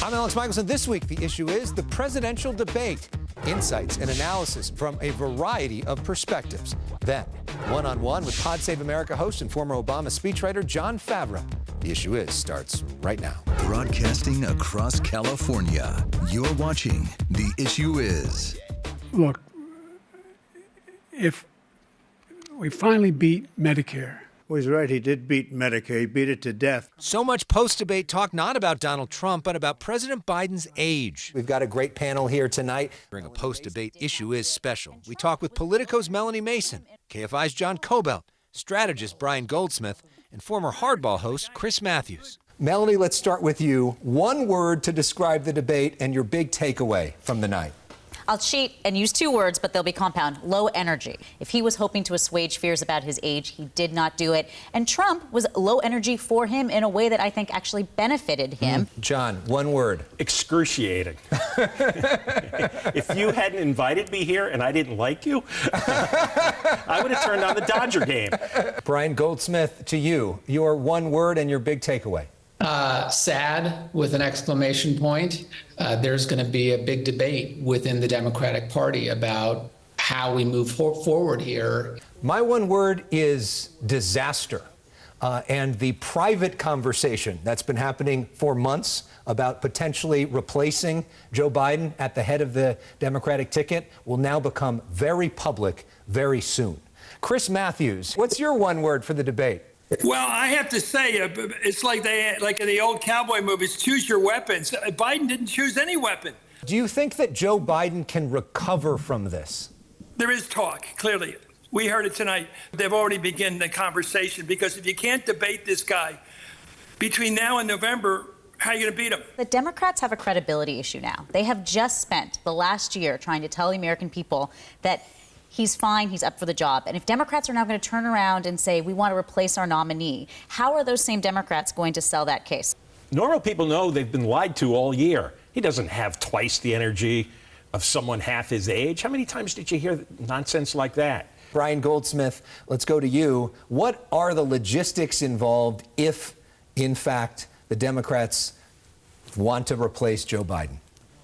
I'm Elex Michaelson. This week, the issue is the presidential debate. Insights and analysis from a variety of perspectives. Then, one-on-one with Pod Save America host and former Obama speechwriter Jon Favreau. The issue is starts right now. Broadcasting across California, you're watching The Issue Is. Look, if we finally beat Medicare. Well, he's right. He did beat Medicare. He beat it to death. So much post-debate talk not about Donald Trump, but about President Biden's age. We've got a great panel here tonight. During a post-debate issue is special. We talk with Politico's Melanie Mason, KFI's John Kobylt, strategist Brian Goldsmith, and former Hardball host Chris Matthews. Melanie, let's start with you. One word to describe the debate and your big takeaway from the night. I'll cheat and use two words, but they'll be compound. Low energy. If he was hoping to assuage fears about his age, he did not do it. And Trump was low energy for him in a way that I think actually benefited him. John, one word. Excruciating. If you hadn't invited me here and I didn't like you, I would have turned on the Dodger game. Brian Goldsmith, to you, your one word and your big takeaway. Sad with an exclamation point. There's going to be a big debate within the Democratic Party about how we move forward here. My one word is disaster. And the private conversation that's been happening for months about potentially replacing Joe Biden at the head of the Democratic ticket will now become very public very soon. Chris Matthews, what's your one word for the debate? Well, I have to say, it's like in the old cowboy movies, choose your weapons. Biden didn't choose any weapon. Do you think that Joe Biden can recover from this? There is talk, clearly. We heard it tonight. They've already begun the conversation, because if you can't debate this guy between now and November, how are you going to beat him? The Democrats have a credibility issue now. They have just spent the last year trying to tell the American people that he's fine, he's up for the job. And if Democrats are now going to turn around and say, we want to replace our nominee, how are those same Democrats going to sell that case? Normal people know they've been lied to all year. He doesn't have twice the energy of someone half his age. How many times did you hear nonsense like that? Brian Goldsmith, let's go to you. What are the logistics involved if, in fact, the Democrats want to replace Joe Biden?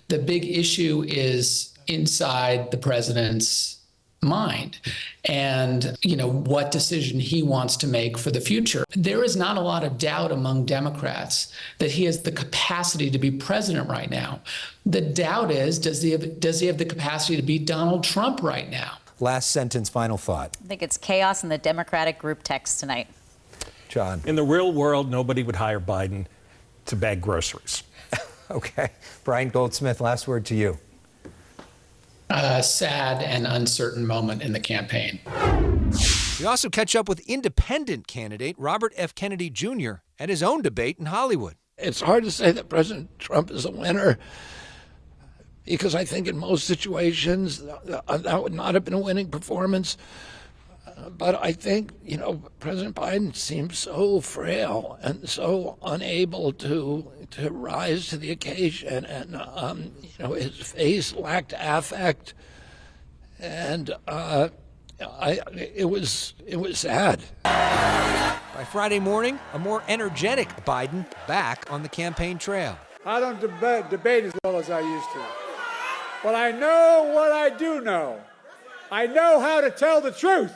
The big issue is inside the president's mind and, what decision he wants to make for the future. There is not a lot of doubt among Democrats that he has the capacity to be president right now. The doubt is, does he have the capacity to beat Donald Trump right now? Last sentence, final thought. I think it's chaos in the Democratic group text tonight. John. In the real world, nobody would hire Biden to bag groceries. Okay. Brian Goldsmith, last word to you. Sad and uncertain moment in the campaign. We also catch up with independent candidate Robert F. Kennedy Jr. at his own debate in Hollywood. It's hard to say that President Trump is a winner because I think in most situations that would not have been a winning performance. But I think, President Biden seems so frail and so unable to rise to the occasion. And, his face lacked affect. And it was sad. By Friday morning, a more energetic Biden back on the campaign trail. I don't debate as well as I used to. But I know what I do know. I know how to tell the truth.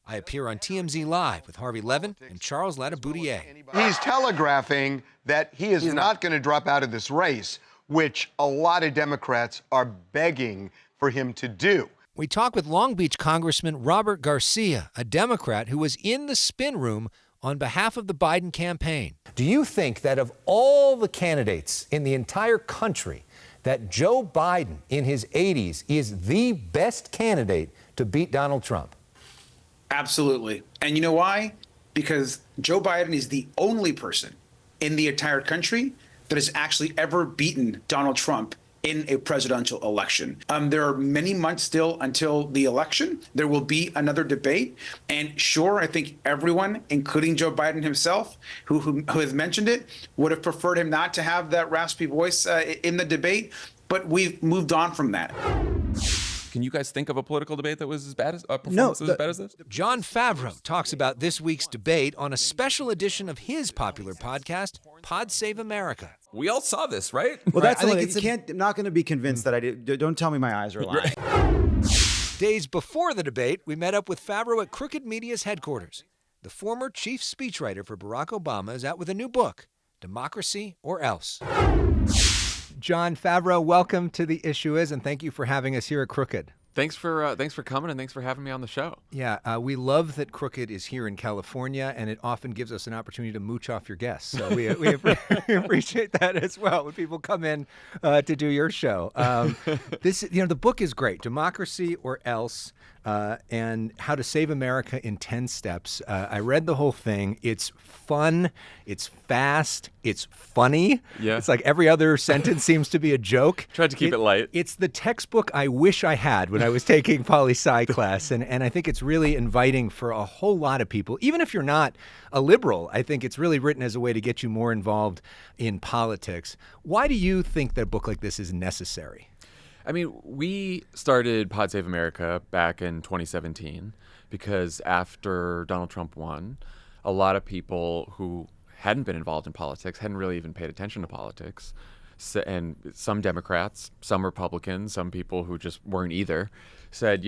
I appear on TMZ Live with Harvey Levin and Charles Latiboudier. He's telegraphing that he is not going to drop out of this race, which a lot of Democrats are begging for him to do. We talk with Long Beach Congressman Robert Garcia, a Democrat who was in the spin room on behalf of the Biden campaign. Do you think that of all the candidates in the entire country, that Joe Biden in his 80s is the best candidate to beat Donald Trump? Absolutely. And you know why? Because Joe Biden is the only person in the entire country that has actually ever beaten Donald Trump in a presidential election. There are many months still until the election. There will be another debate. And sure, I think everyone, including Joe Biden himself, who has mentioned it, would have preferred him not to have that raspy voice in the debate. But we've moved on from that. Can you guys think of a political debate that was as bad as a performance as bad as this? Jon Favreau talks about this week's debate on a special edition of his popular podcast, Pod Save America. We all saw this, right? Well, that's I the think thing. I'm not going to be convinced that I did. Don't tell me my eyes are lying. Days before the debate, we met up with Favreau at Crooked Media's headquarters. The former chief speechwriter for Barack Obama is out with a new book, Democracy or Else. Jon Favreau, welcome to The Issue Is, and thank you for having us here at Crooked. Thanks for coming, and thanks for having me on the show. Yeah, we love that Crooked is here in California, and it often gives us an opportunity to mooch off your guests. So we appreciate that as well when people come in to do your show. The book is great, Democracy or Else, and How to Save America in 10 Steps. I read the whole thing. It's fun. It's fast. It's funny. Yeah. It's like every other sentence seems to be a joke. Tried to keep it light. It's the textbook I wish I had when I was taking poli-sci class, and I think it's really inviting for a whole lot of people. Even if you're not a liberal, I think it's really written as a way to get you more involved in politics. Why do you think that a book like this is necessary? I mean, we started Pod Save America back in 2017 because after Donald Trump won, a lot of people who hadn't been involved in politics, hadn't really even paid attention to politics, and some Democrats, some Republicans, some people who just weren't either, said,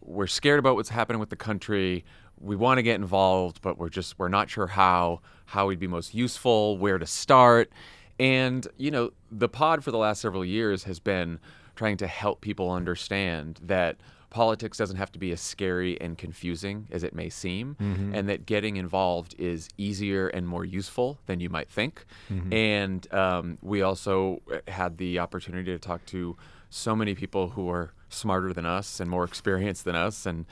we're scared about what's happening with the country. We want to get involved, but we're not sure how we'd be most useful, where to start. And, the pod for the last several years has been trying to help people understand that politics doesn't have to be as scary and confusing as it may seem, and that getting involved is easier and more useful than you might think. And we also had the opportunity to talk to so many people who are smarter than us and more experienced than us, and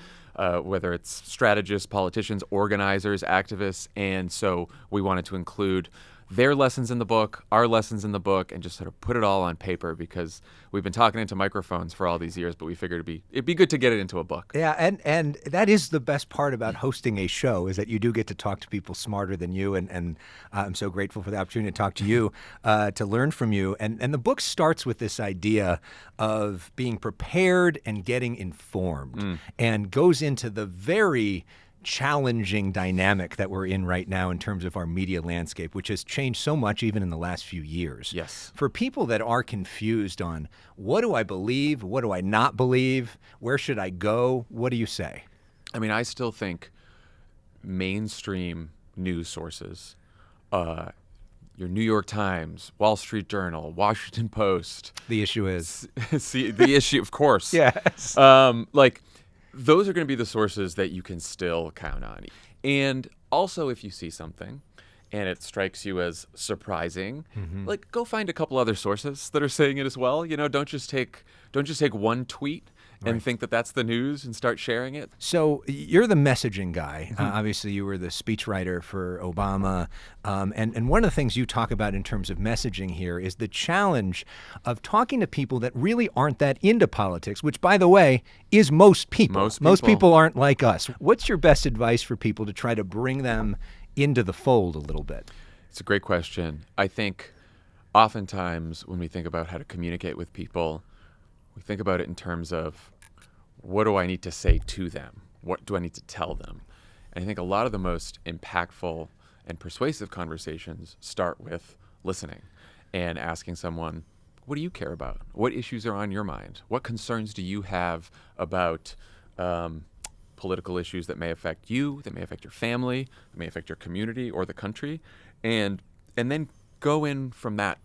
whether it's strategists, politicians, organizers, activists. And so we wanted to include their lessons in the book, our lessons in the book, and just sort of put it all on paper, because we've been talking into microphones for all these years, but we figured it'd be good to get it into a book. Yeah, and that is the best part about hosting a show, is that you do get to talk to people smarter than you, and I'm so grateful for the opportunity to talk to you, to learn from you. And the book starts with this idea of being prepared and getting informed, and goes into the very challenging dynamic that we're in right now in terms of our media landscape, which has changed so much even in the last few years. Yes. For people that are confused on what do I believe, what do I not believe, where should I go, what do you say? I mean, I still think mainstream news sources, your New York Times, Wall Street Journal, Washington Post. The Issue Is. See, the issue, of course. Yes. Those are going to be the sources that you can still count on. And also, if you see something and it strikes you as surprising, go find a couple other sources that are saying it as well. Don't just take one tweet and think that that's the news and start sharing it. So you're the messaging guy. Obviously, you were the speechwriter for Obama. And one of the things you talk about in terms of messaging here is the challenge of talking to people that really aren't that into politics, which, by the way, is most people. Most people aren't like us. What's your best advice for people to try to bring them into the fold a little bit? It's a great question. I think oftentimes when we think about how to communicate with people, we think about it in terms of, what do I need to say to them? What do I need to tell them? And I think a lot of the most impactful and persuasive conversations start with listening and asking someone, what do you care about? What issues are on your mind? What concerns do you have about political issues that may affect you, that may affect your family, that may affect your community or the country? And then go in from that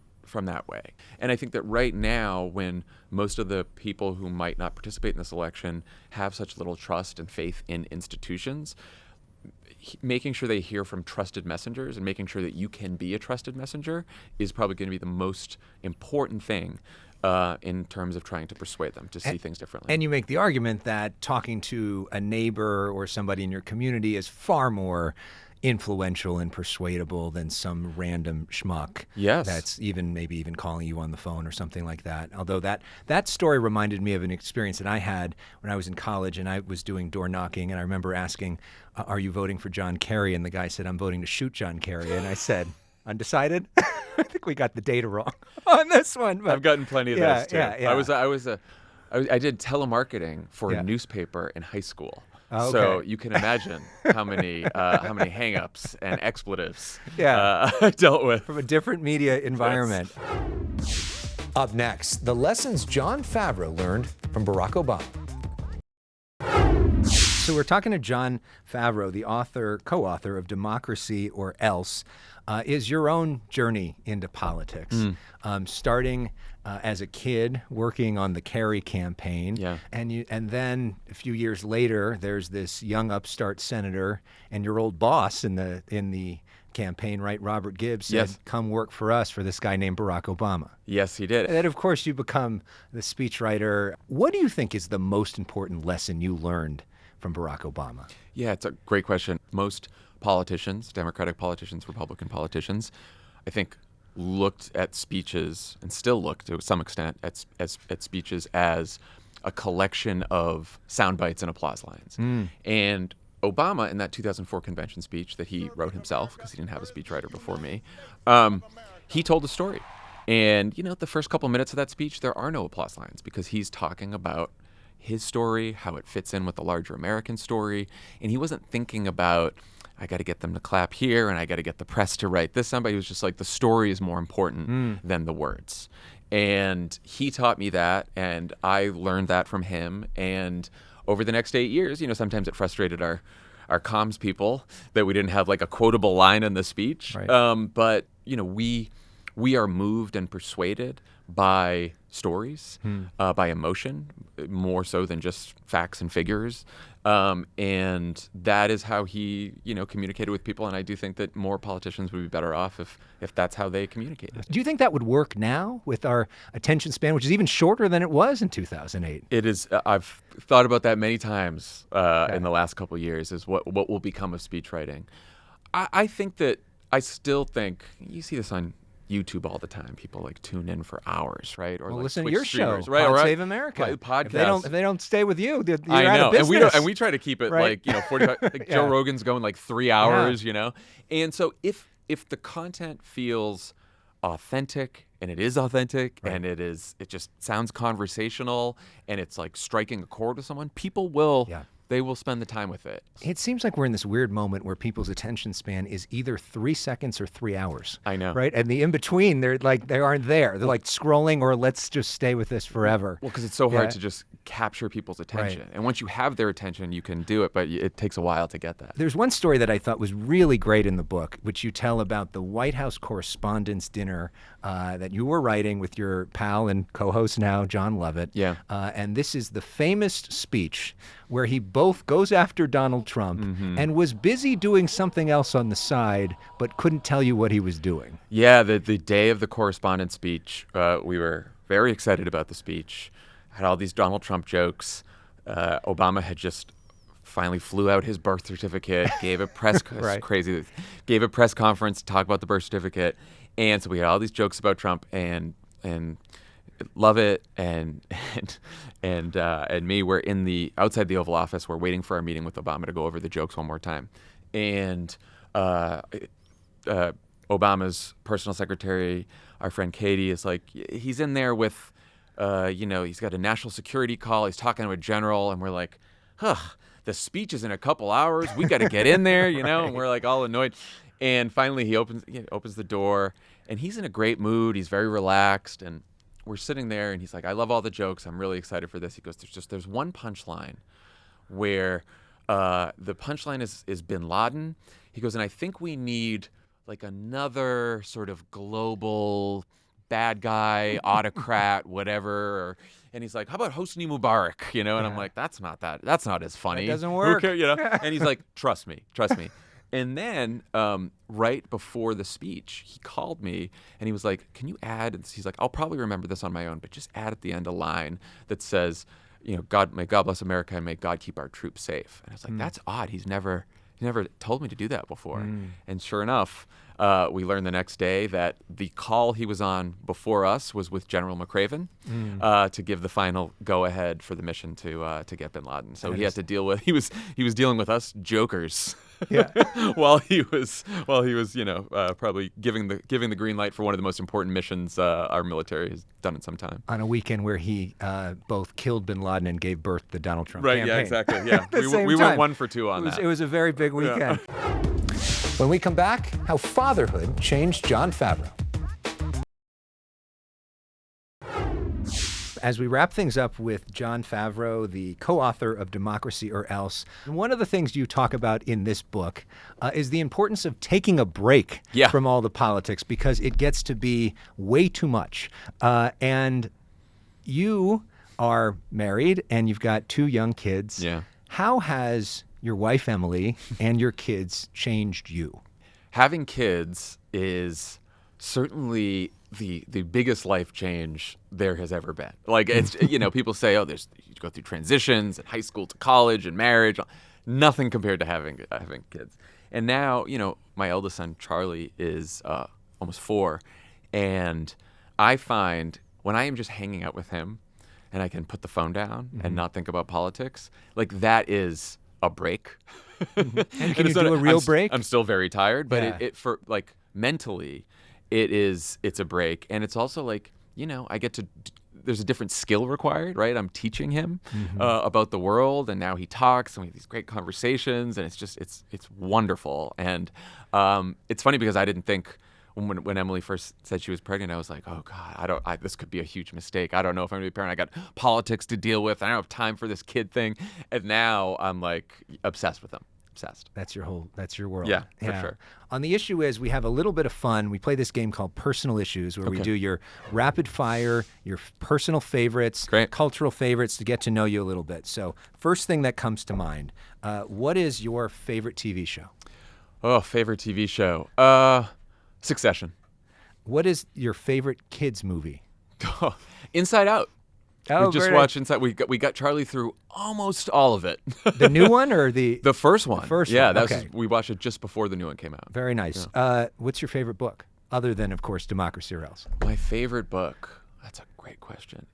way. And I think that right now, when most of the people who might not participate in this election have such little trust and faith in institutions, making sure they hear from trusted messengers and making sure that you can be a trusted messenger is probably going to be the most important thing in terms of trying to persuade them to see things differently. And you make the argument that talking to a neighbor or somebody in your community is far more influential and persuadable than some random schmuck. Yes. That's maybe even calling you on the phone or something like that. Although that story reminded me of an experience that I had when I was in college and I was doing door knocking, and I remember asking, are you voting for John Kerry? And the guy said, I'm voting to shoot John Kerry. And I said, undecided? I think we got the data wrong on this one. But I've gotten plenty of those too. Yeah. I was I did telemarketing for a newspaper in high school. So you can imagine how many hang-ups and expletives I dealt with. From a different media environment. Up next, the lessons Jon Favreau learned from Barack Obama. So we're talking to Jon Favreau, the co-author of Democracy or Else. Is your own journey into politics, starting as a kid working on the Kerry campaign, and then a few years later, there's this young upstart senator and your old boss in the campaign, right? Robert Gibbs said, "Come work for us," for this guy named Barack Obama. Yes, he did. And then, of course, you become the speechwriter. What do you think is the most important lesson you learned from Barack Obama? Yeah, it's a great question. Most politicians, Democratic politicians, Republican politicians, I think looked at speeches and still look to some extent at speeches as a collection of sound bites and applause lines. And Obama, in that 2004 convention speech that he wrote himself, because he didn't have a speechwriter before me, he told a story. And, the first couple minutes of that speech, there are no applause lines because he's talking about his story, how it fits in with the larger American story. And he wasn't thinking about, I got to get them to clap here and I got to get the press to write this somebody. He was just like, the story is more important than the words. And he taught me that, and I learned that from him. And over the next 8 years, sometimes it frustrated our comms people that we didn't have like a quotable line in the speech. Right. But, we are moved and persuaded by stories, by emotion, more so than just facts and figures. And that is how he, communicated with people. And I do think that more politicians would be better off if that's how they communicated. Do you think that would work now with our attention span, which is even shorter than it was in 2008? It is. I've thought about that many times in the last couple of years, is what will become of speechwriting. I think that I still think, you see this on YouTube all the time. People like tune in for hours, right? Or well, like listen Twitch to your show, streamers, right? Pod Save America. Podcast. If they don't stay with you, you're I know, out of business. and we try to keep it right? 45. Like Joe Rogan's going like 3 hours, And so if the content feels authentic, and it is authentic, and it just sounds conversational, and it's like striking a chord with someone, people will. Yeah. They will spend the time with it. It seems like we're in this weird moment where people's attention span is either 3 seconds or 3 hours. I know. Right? And the in-between, they aren't there. They're like scrolling or let's just stay with this forever. Well, because it's so hard to just capture people's attention. Right. And once you have their attention, you can do it, but it takes a while to get that. There's one story that I thought was really great in the book, which you tell about the White House Correspondents' Dinner that you were writing with your pal and co-host now, John Lovett. Yeah. And this is the famous speech where he both goes after Donald Trump and was busy doing something else on the side, but couldn't tell you what he was doing. Yeah, the day of the correspondence speech, we were very excited about the speech, had all these Donald Trump jokes. Obama had just finally flew out his birth certificate, gave a press gave a press conference to talk about the birth certificate. And so we had all these jokes about Trump, and Lovett and me were outside the Oval Office. We're waiting for our meeting with Obama to go over the jokes one more time. And Obama's personal secretary, our friend Katie, is like, he's in there with, he's got a national security call. He's talking to a general, and we're like, the speech is in a couple hours. We got to get in there, Right. And we're like all annoyed. And finally, he opens the door, and he's in a great mood. He's very relaxed, and we're sitting there, and he's like, I love all the jokes. I'm really excited for this. He goes, there's one punchline where the punchline is Bin Laden. He goes, and I think we need like another sort of global bad guy, autocrat, whatever. And he's like, how about Hosni Mubarak? And I'm like, that's not as funny. That doesn't work. And he's like, trust me. And then right before the speech, he called me and he was like, can you add, and he's like, I'll probably remember this on my own, but just add at the end a line that says, may God bless America and may God keep our troops safe. And I was like, that's odd. He's never told me to do that before. And sure enough, We learned the next day that the call he was on before us was with General McRaven to give the final go-ahead for the mission to get bin Laden. So he had to deal with he was dealing with us jokers. Yeah. while he was probably giving the green light for one of the most important missions our military has done in some time. On a weekend where he both killed bin Laden and gave birth to Donald Trump. Right, campaign. yeah, exactly. Yeah. we time. went 1 for 2 on that. It was a very big weekend. When we come back, how fatherhood changed Jon Favreau. As we wrap things up with Jon Favreau, the co-author of Democracy or Else, one of the things you talk about in this book is the importance of taking a break from all the politics because it gets to be way too much. And you are married and you've got 2 young kids. Yeah. How has your wife, Emily, and your kids changed you? Having kids is certainly the biggest life change there has ever been. Like, it's, people say, you go through transitions and high school to college and marriage. Nothing compared to having kids. And now, my eldest son, Charlie, is almost 4. And I find when I am just hanging out with him and I can put the phone down and not think about politics, like that is a break. And can you do a real break? I'm still very tired, but it for like mentally, it's a break. And it's also like, I get to, there's a different skill required, right? I'm teaching him about the world, and now he talks and we have these great conversations, and it's wonderful. And it's funny because I didn't think, when Emily first said she was pregnant, I was like, oh God, this could be a huge mistake. I don't know if I'm gonna be a parent. I got politics to deal with. I don't have time for this kid thing. And now I'm like obsessed with them. Obsessed. That's your world. Yeah, for sure. On the issue is we have a little bit of fun. We play this game called Personal Issues where we do your rapid fire, your personal favorites, cultural favorites to get to know you a little bit. So first thing that comes to mind, what is your favorite TV show? Oh, favorite TV show. Succession. What is your favorite kids movie? Inside Out. Oh, we just watched Inside. We got Charlie through almost all of it. The new one or the first one? The first one. Okay. We watched it just before the new one came out. Very nice. Yeah. What's your favorite book, other than of course Democracy or Else? My favorite book. That's a great question.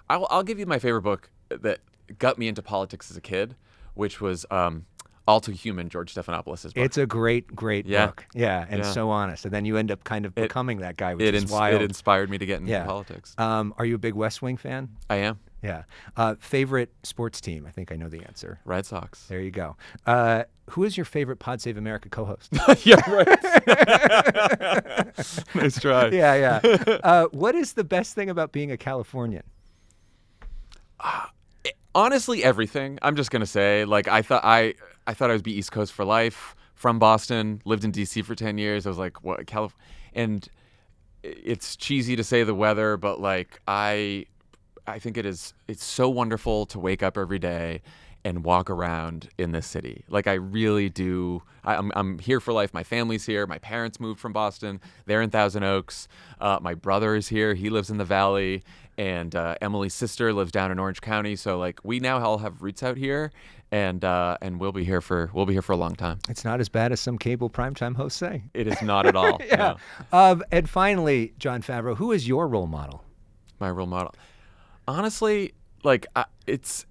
I'll give you my favorite book that got me into politics as a kid, which was All Too Human, George Stephanopoulos' book. It's a great book. Yeah, and so honest. And then you end up kind of becoming that guy, which is wild. It inspired me to get into politics. Are you a big West Wing fan? I am. Yeah. Favorite sports team? I think I know the answer. Red Sox. There you go. Who is your favorite Pod Save America co-host? Yeah, right. Nice try. Yeah. What is the best thing about being a Californian? Honestly, everything. I'm just gonna say, like, I thought I would be East Coast for life. From Boston, lived in D.C. for 10 years. I was like, what, California? And it's cheesy to say the weather, but like, I think it's so wonderful to wake up every day and walk around in this city. Like, I really do. I'm here for life. My family's here. My parents moved from Boston. They're in Thousand Oaks. My brother is here. He lives in the Valley. And Emily's sister lives down in Orange County. So like, we now all have roots out here, and we'll be here for a long time. It's not as bad as some cable primetime hosts say. It is not at all. Yeah. No. And finally, Jon Favreau, who is your role model? My role model, honestly, like it's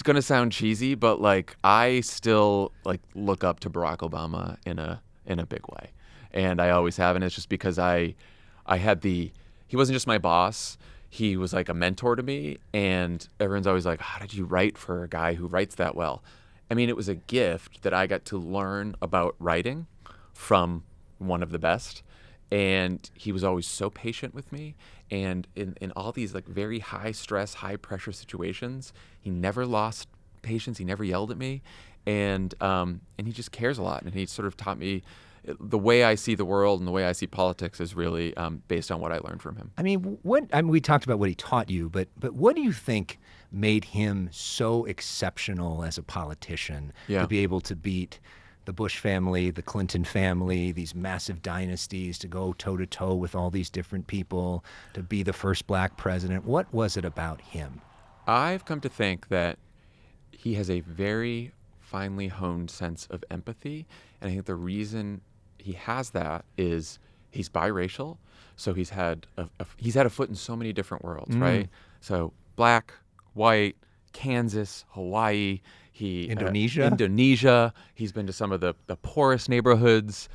gonna sound cheesy, but like I still like look up to Barack Obama in a big way, and I always have, and it's just because he wasn't just my boss. He was like a mentor to me, and everyone's always like, how did you write for a guy who writes that well? I mean, it was a gift that I got to learn about writing from one of the best, and he was always so patient with me, and in all these like very high stress, high pressure situations, he never lost patience, he never yelled at me, and he just cares a lot, and he sort of taught me the way I see the world and the way I see politics is really based on what I learned from him. I mean, we talked about what he taught you, but what do you think made him so exceptional as a politician to be able to beat the Bush family, the Clinton family, these massive dynasties, to go toe-to-toe with all these different people, to be the first black president? What was it about him? I've come to think that he has a very finely honed sense of empathy, and I think the reason he has that is he's biracial, so he's had a foot in so many different worlds, right? So black, white, Kansas, Hawaii. Indonesia. He's been to some of the poorest neighborhoods,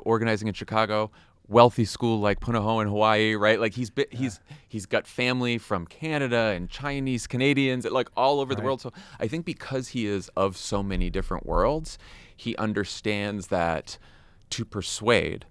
organizing in Chicago, wealthy school like Punahou in Hawaii, right? Like he's got family from Canada and Chinese Canadians, like all over the world. So I think because he is of so many different worlds, he understands that to persuade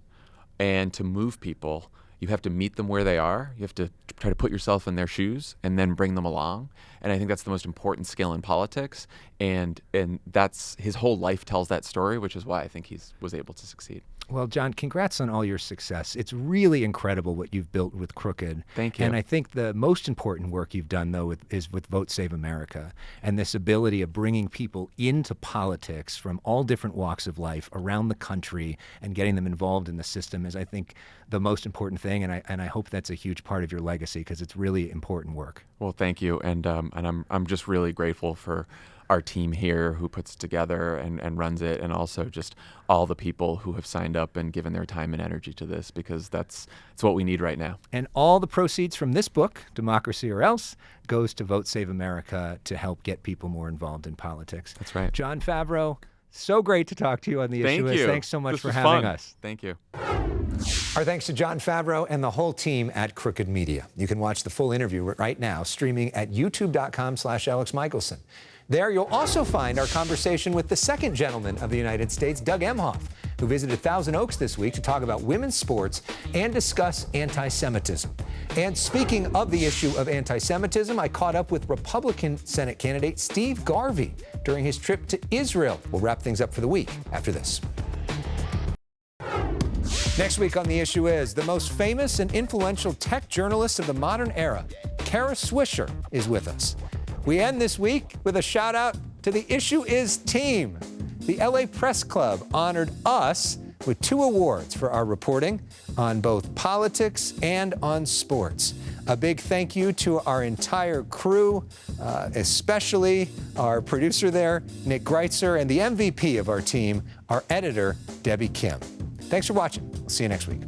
and to move people, you have to meet them where they are. You have to try to put yourself in their shoes and then bring them along. And I think that's the most important skill in politics. And that's his whole life tells that story, which is why I think he was able to succeed. Well, John, congrats on all your success. It's really incredible what you've built with Crooked. Thank you. And I think the most important work you've done, though, is with Vote Save America, and this ability of bringing people into politics from all different walks of life around the country and getting them involved in the system is, I think, the most important thing. And I hope that's a huge part of your legacy because it's really important work. Well, thank you. And I'm just really grateful for our team here who puts it together and runs it, and also just all the people who have signed up and given their time and energy to this, because it's what we need right now. And all the proceeds from this book, Democracy or Else, goes to Vote Save America to help get people more involved in politics. That's right. Jon Favreau, so great to talk to you on The Issue Is. Thanks so much for having us. Thank you. Our thanks to Jon Favreau and the whole team at Crooked Media. You can watch the full interview right now, streaming at youtube.com/Elex Michaelson. There, you'll also find our conversation with the second gentleman of the United States, Doug Emhoff, who visited Thousand Oaks this week to talk about women's sports and discuss anti-Semitism. And speaking of the issue of anti-Semitism, I caught up with Republican Senate candidate Steve Garvey during his trip to Israel. We'll wrap things up for the week after this. Next week on The Issue Is, the most famous and influential tech journalist of the modern era, Kara Swisher, is with us. We end this week with a shout out to the Issue Is team. The LA Press Club honored us with 2 awards for our reporting on both politics and on sports. A big thank you to our entire crew, especially our producer there, Nick Greitzer, and the MVP of our team, our editor, Debbie Kim. Thanks for watching. I'll see you next week.